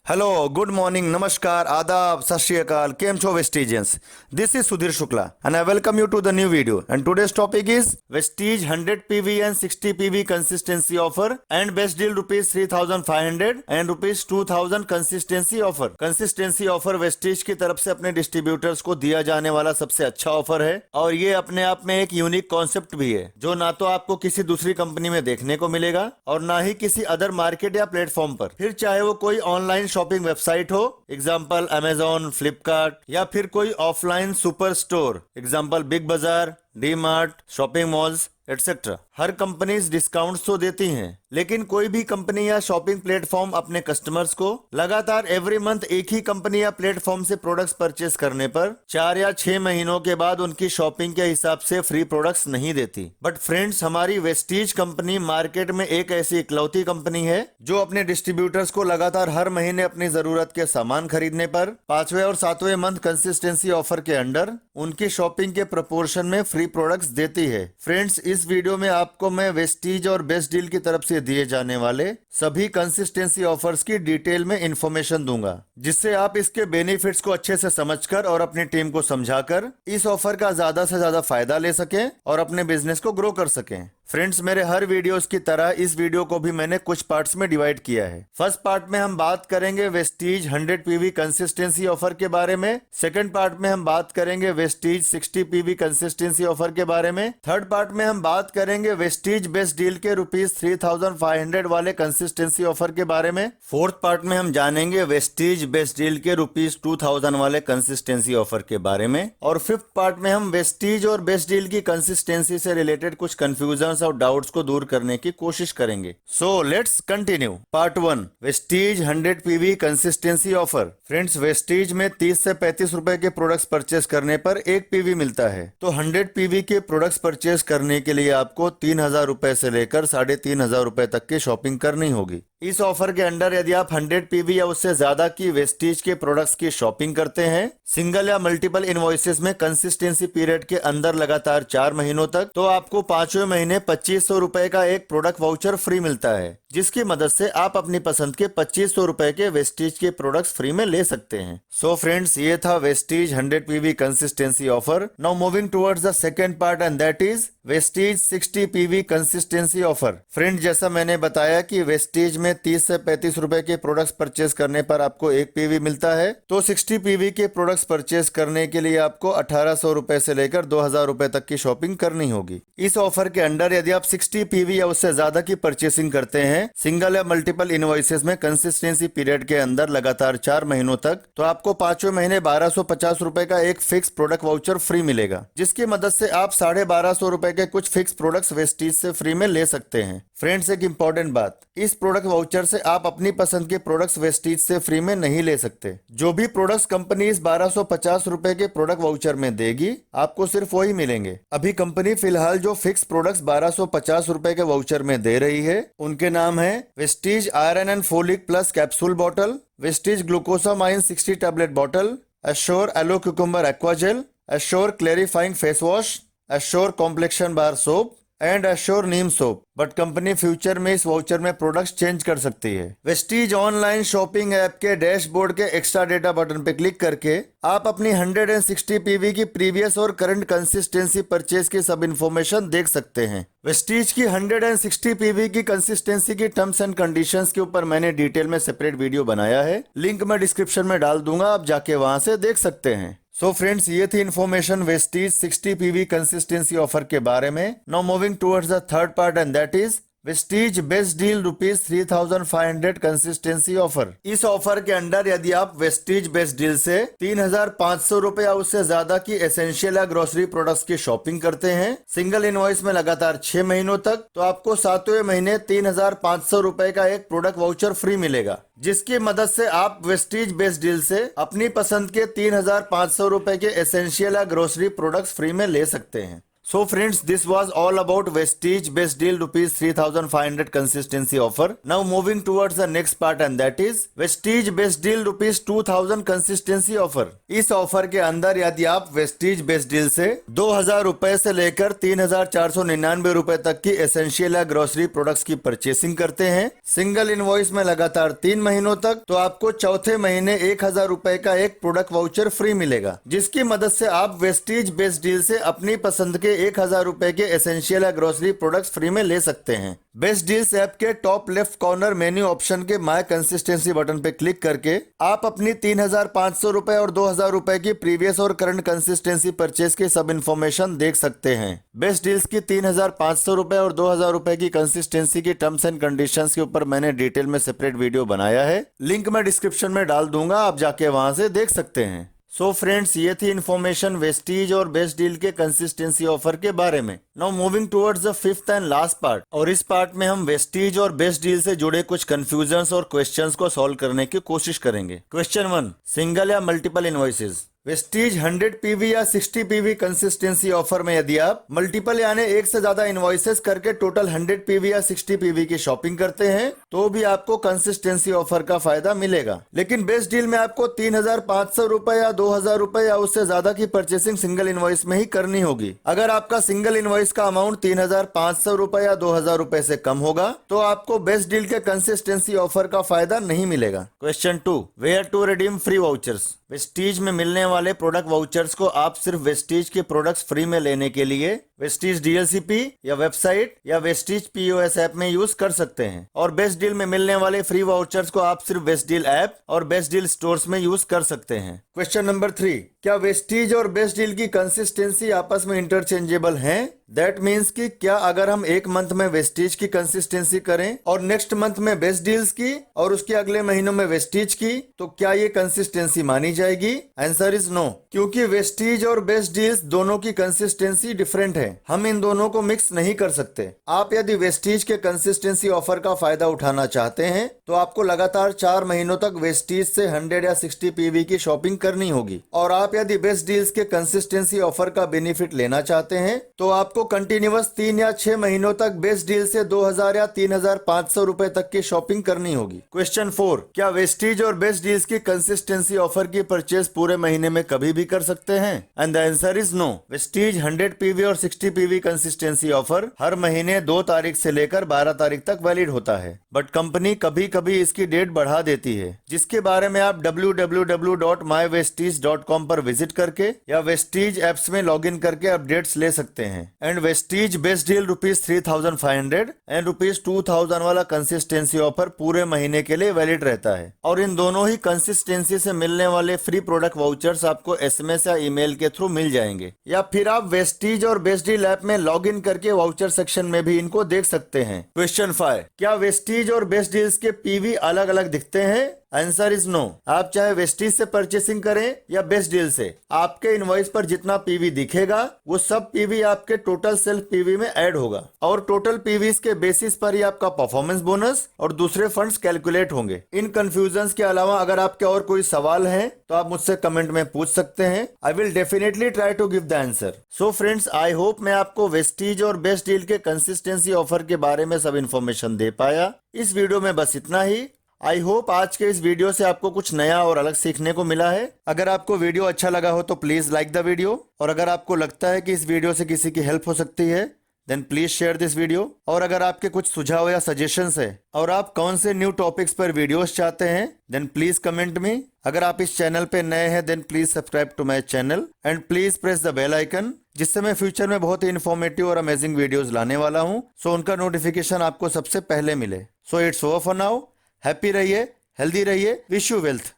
Hello, good morning, नमस्कार, आदाब, सत श्री अकाल। केम छो Vestigians? This is Sudhir Shukla and I welcome you to the new video. And today's topic is Vestige 100 PV and 60 PV consistency offer and best deal rupees 3,500 and rupees 2,000 consistency offer. Consistency offer Vestige की तरफ से अपने distributors को दिया जाने वाला सबसे अच्छा ऑफर है और ये अपने आप में एक यूनिक कॉन्सेप्ट भी है जो ना तो आपको किसी दूसरी कंपनी में देखने को मिलेगा और ना ही किसी अदर मार्केट या प्लेटफॉर्म पर, फिर चाहे वो कोई ऑनलाइन शॉपिंग वेबसाइट हो, एग्जांपल अमेजॉन, फ्लिपकार्ट, या फिर कोई offline super store, example Big Bazaar, D Mart, shopping malls etcetera. हर कंपनीज डिस्काउंट्स तो देती हैं, लेकिन कोई भी कंपनी या शॉपिंग प्लेटफॉर्म अपने कस्टमर्स को लगातार एवरी मंथ एक ही कंपनी या प्लेटफॉर्म से प्रोडक्ट्स परचेस करने पर 4 या 6 महीनों के बाद उनकी शॉपिंग के हिसाब से फ्री प्रोडक्ट्स नहीं देती। बट फ्रेंड्स, हमारी वेस्टीज कंपनी मार्केट में एक ऐसी इकलौती कंपनी है जो अपने डिस्ट्रीब्यूटर्स को लगातार हर महीने अपनी जरूरत के सामान खरीदने पर 5वें और 7वें मंथ कंसिस्टेंसी ऑफर के अंडर उनकी शॉपिंग के प्रपोर्शन में फ्री प्रोडक्ट्स देती है। फ्रेंड्स, इस वीडियो में आपको मैं वेस्टीज और बेस्ट डील की तरफ से दिए जाने वाले सभी कंसिस्टेंसी ऑफर्स की डिटेल में इंफॉर्मेशन दूंगा, जिससे आप इसके बेनिफिट्स को अच्छे से समझकर और अपनी टीम को समझाकर इस ऑफर का ज्यादा से ज्यादा फायदा ले सकें और अपने बिजनेस को ग्रो कर सकें। फ्रेंड्स, मेरे हर वीडियोस की तरह इस वीडियो को भी मैंने कुछ पार्ट्स में डिवाइड किया है। फर्स्ट पार्ट में हम बात करेंगे वेस्टीज 100 पीवी कंसिस्टेंसी ऑफर के बारे में। सेकंड पार्ट में हम बात करेंगे वेस्टीज 60 पीवी कंसिस्टेंसी ऑफर के बारे में। थर्ड पार्ट में हम बात करेंगे वेस्टीज बेस्ट डील के रुपीज 3,500 वाले कंसिस्टेंसी ऑफर के बारे में। फोर्थ पार्ट में हम जानेंगे वेस्टीज बेस्ट डील के रुपीज 2,000 वाले कंसिस्टेंसी ऑफर के बारे में। और फिफ्थ पार्ट में हम वेस्टीज और बेस्ट डील की कंसिस्टेंसी से रिलेटेड कुछ कंफ्यूजन और डाउट्स को दूर करने की कोशिश करेंगे। So let's continue. Part 1, Vestige 100 PV consistency offer. Friends, Vestige में 30 से 35 रुपए के प्रोडक्ट्स परचेस करने पर 1 पीवी मिलता है, तो 100 पीवी के प्रोडक्ट्स परचेस करने के लिए आपको 3,000 रुपए से लेकर 3,500 रुपए तक की शॉपिंग करनी होगी। इस ऑफर के अंडर यदि आप 100 पीवी या उससे ज्यादा की वेस्टीज के प्रोडक्ट्स की शॉपिंग करते हैं सिंगल या मल्टीपल इनवॉइसेस में कंसिस्टेंसी पीरियड के अंदर लगातार 4 महीनों तक, तो आपको 5वें महीने 2,500 रुपए का एक प्रोडक्ट वाउचर फ्री मिलता है, जिसकी मदद से आप अपनी पसंद के 2,500 रुपए के वेस्टीज के प्रोडक्ट्स फ्री में ले सकते हैं। सो फ्रेंड्स, ये था Vestige 100 PV consistency offer. Now moving towards the second part and that is Vestige 60 PV consistency offer. Friend, जैसा मैंने बताया कि वेस्टीज में 30 से 35 रुपए के प्रोडक्ट्स परचेस करने पर आपको 1 पीवी मिलता है, तो 60 पीवी के प्रोडक्ट्स परचेस करने के लिए आपको 1,800 रुपए से लेकर 2,000 रुपए तक की शॉपिंग करनी होगी। इस ऑफर के अंडर यदि आप 60 पीवी या उससे ज्यादा की परचेसिंग करते हैं सिंगल या मल्टीपल इनवॉइसेस में कंसिस्टेंसी पीरियड के अंदर लगातार 4 महीनों तक, तो आपको 5वें महीने 1,250 रुपए का एक फिक्स प्रोडक्ट वाउचर फ्री मिलेगा, जिसकी मदद से आप 1,250 रुपए के कुछ फिक्स प्रोडक्ट्स वेस्टीज से फ्री में ले सकते हैं। फ्रेंड्स, एक इंपॉर्टेंट बात, इस प्रोडक्ट वाउचर से आप अपनी पसंद के प्रोडक्ट्स वेस्टीज से फ्री में नहीं ले सकते। जो भी प्रोडक्ट्स कंपनी इस 1,250 रुपए के प्रोडक्ट वाउचर में देगी आपको सिर्फ वही मिलेंगे। अभी कंपनी फिलहाल जो फिक्स प्रोडक्ट्स 1,250 रुपए के वाउचर में दे रही है उनके नाम है Vestige iron and folic plus capsule bottle, Vestige glucosamine 60 tablet bottle, assure aloe cucumber aquagel, assure clarifying face wash, assure complexion bar soap and assure neem soap. But company future में इस वाउचर में products change कर सकती है। Vestige online shopping app के dashboard के extra data button पे click करके आप अपनी 160 पीवी की प्रीवियस और करंट कंसिस्टेंसी परचेज की सब इन्फॉर्मेशन देख सकते हैं। वेस्टीज की 160 पीवी की कंसिस्टेंसी की टर्म्स एंड कंडीशंस के ऊपर मैंने डिटेल में सेपरेट वीडियो बनाया है, लिंक मैं डिस्क्रिप्शन में डाल दूंगा, आप जाके वहां से देख सकते हैं। सो फ्रेंड्स, ये थी information Vestige 60 PV consistency offer के बारे में। Now moving towards the third part and that is Vestige best deal rupees 3,500 consistency offer. इस ऑफर के अंडर यदि आप वेस्टीज बेस्ट डील से 3,500 रुपए या उससे ज्यादा की एसेंशियल या ग्रोसरी प्रोडक्ट्स की शॉपिंग करते हैं सिंगल इनवॉइस में लगातार 6 महीनों तक, तो आपको 7वें महीने 3,500 रुपए का एक प्रोडक्ट वाउचर फ्री मिलेगा, जिसकी मदद से आप वेस्टीज बेस्ट डील से अपनी पसंद के 3,500 रुपए के एसेंशियल या ग्रोसरी प्रोडक्ट्स फ्री में ले सकते हैं। So friends, this was all about Vestige best deal rupees 3500 consistency offer. Now moving towards the next part and that is Vestige best deal rupees 2000 consistency offer. इस offer के अंदर यदि आप Vestige best deal से 2000 रुपए से लेकर 3499 रुपए तक की एसेंशियल या ग्रोसरी प्रोडक्ट्स की परचेसिंग करते हैं सिंगल इनवॉइस में लगातार 3 महीनों तक, तो आपको चौथे महीने 1000 रुपए का एक प्रोडक्ट वाउचर फ्री मिलेगा, जिसकी मदद से आप Vestige बेस्ट डील से अपनी पसंद के 1000 रुपए के एसेंशियल या ग्रोसरी प्रोडक्ट्स फ्री में ले सकते हैं। बेस्ट डील्स ऐप के top left corner menu option के माय कंसिस्टेंसी बटन पे क्लिक करके आप अपनी 3500 रुपए और 2000 रुपए की प्रीवियस और करंट कंसिस्टेंसी परचेज की सब इन्फॉर्मेशन देख सकते हैं। बेस्ट डील्स की 3500 रुपए और 2000 रुपए की कंसिस्टेंसी की टर्म्स एंड कंडीशंस के ऊपर मैंने डिटेल में सेपरेट वीडियो बनाया है, लिंक मैं डिस्क्रिप्शन में डाल दूंगा, आप जाके वहां से देख सकते हैं। सो फ्रेंड्स, ये थी इन्फॉर्मेशन वेस्टीज और बेस्ट डील के कंसिस्टेंसी ऑफर के बारे में। Now moving towards the fifth and last part, और इस पार्ट में हम वेस्टीज और बेस्ट डील से जुड़े कुछ कंफ्यूजन्स और क्वेश्चंस को सॉल्व करने की कोशिश करेंगे। क्वेश्चन 1, सिंगल या मल्टीपल इनवॉइसेस। वेस्टीज 100 पीवी या 60 पीवी कंसिस्टेंसी ऑफर में यदि आप मल्टीपल यानी एक से ज्यादा इनवॉइसेस करके टोटल 100 पीवी या 60 पीवी की शॉपिंग करते हैं तो भी आपको कंसिस्टेंसी ऑफर का फायदा मिलेगा। लेकिन बेस्ट डील में आपको 3500 रुपए या 2000 रुपए या उससे ज्यादा की परचेसिंग सिंगल इनवॉइस में ही करनी होगी। अगर आपका सिंगल इनवॉइस का अमाउंट 3500 रुपए या 2000 रुपए से कम होगा तो आपको बेस्ट डील के कंसिस्टेंसी ऑफर का फायदा नहीं मिलेगा। Question 2, where to redeem free vouchers. Vestige में मिलने वाले प्रोडक्ट वाउचर्स को आप सिर्फ वेस्टीज के प्रोडक्ट्स फ्री में लेने के लिए वेस्टीज डीएलसीपी या वेबसाइट या वेस्टीज पीओएस ऐप में यूज कर सकते हैं, और बेस्ट डील में मिलने वाले फ्री वाउचर्स को आप सिर्फ बेस्ट डील ऐप और बेस्ट डील स्टोर्स में यूज कर सकते हैं। क्वेश्चन नंबर 3, क्या वेस्टीज और बेस्ट डील की कंसिस्टेंसी आपस में इंटरचेंजेबल हैं? दैट मीन्स कि क्या अगर हम एक मंथ में वेस्टीज की कंसिस्टेंसी करें और नेक्स्ट मंथ में बेस्ट डील्स की और उसके अगले महीनों में वेस्टीज की, तो क्या ये कंसिस्टेंसी मानी जाएगी? आंसर इज नो, क्योंकि वेस्टीज और बेस्ट डील्स दोनों की कंसिस्टेंसी डिफरेंट है। हम इन दोनों को मिक्स नहीं कर सकते। आप यदि वेस्टीज के कंसिस्टेंसी ऑफर का फायदा उठाना चाहते हैं तो आपको लगातार 4 महीनों तक वेस्टीज से 100 या 60 पीवी की शॉपिंग करनी होगी, और आप यदि बेस्ट डील्स के कंसिस्टेंसी ऑफर का बेनिफिट लेना चाहते हैं तो आपको कंटिन्यूअस 3 या 6 महीनों तक बेस्ट डील से 2000 या 3500 रुपए तक की शॉपिंग करनी होगी। क्वेश्चन 4, क्या वेस्टीज और बेस्ट डील्स की कंसिस्टेंसी ऑफर की परचेज पूरे महीने में कभी भी कर सकते हैं? And the answer is no. Vestige 100 PV और 60 पीवी कंसिस्टेंसी ऑफर हर महीने 2 तारीख से लेकर 12 तारीख तक वैलिड होता है, बट कंपनी कभी कभी इसकी डेट बढ़ा देती है, जिसके बारे में आप www.mywestige.com पर विजिट करके या वेस्टीज एप्स में लॉगिन करके अपडेट्स ले सकते हैं। And Vestige best deal rupees 3500 and rupees 2000 वाला कंसिस्टेंसी ऑफर पूरे महीने के लिए वैलिड रहता है, और इन दोनों ही कंसिस्टेंसी से मिलने वाले फ्री प्रोडक्ट वाउचर्स आपको एसएमएस या ईमेल के थ्रू मिल जाएंगे, या फिर आप वेस्टीज और बेस्ट डील ऐप में लॉगिन करके वाउचर सेक्शन में भी इनको देख सकते हैं। क्वेश्चन 5, क्या वेस्टीज और बेस्ट डील्स के पीवी अलग अलग दिखते हैं? Answer is no. आप चाहे वेस्टीज से परचेसिंग करें या बेस्ट डील से, आपके इनवॉइस पर जितना पीवी दिखेगा वो सब पीवी आपके टोटल सेल्फ पीवी में ऐड होगा, और टोटल पीवीज के बेसिस पर ही आपका परफॉर्मेंस बोनस और दूसरे फंड्स कैलकुलेट होंगे। इन कंफ्यूजन्स के अलावा अगर आपके और कोई सवाल है तो आप मुझसे कमेंट में पूछ सकते हैं। I will definitely try to give the answer. So friends, I hope मैं आपको वेस्टीज और बेस्ट डील के कंसिस्टेंसी ऑफर के बारे में सब इन्फॉर्मेशन दे पाया। इस वीडियो में बस इतना ही। आई होप आज के इस वीडियो से आपको कुछ नया और अलग सीखने को मिला है। अगर आपको वीडियो अच्छा लगा हो तो प्लीज लाइक द वीडियो, और अगर आपको लगता है कि इस वीडियो से किसी की हेल्प हो सकती है then please share this video. और अगर आपके कुछ सुझाव या सजेशंस है और आप कौन से न्यू टॉपिक्स पर वीडियोस चाहते हैं देन प्लीज कमेंट मी। अगर आप इस चैनल पे नए हैं then please subscribe to my channel and please press the bell icon, जिससे मैं फ्यूचर में बहुत ही इन्फॉर्मेटिव और अमेजिंग वीडियोस लाने वाला हूं, सो उनका नोटिफिकेशन आपको सबसे पहले मिले। So it's over for now. Happy रहिए, हेल्दी रहिए, विश यू वेल्थ।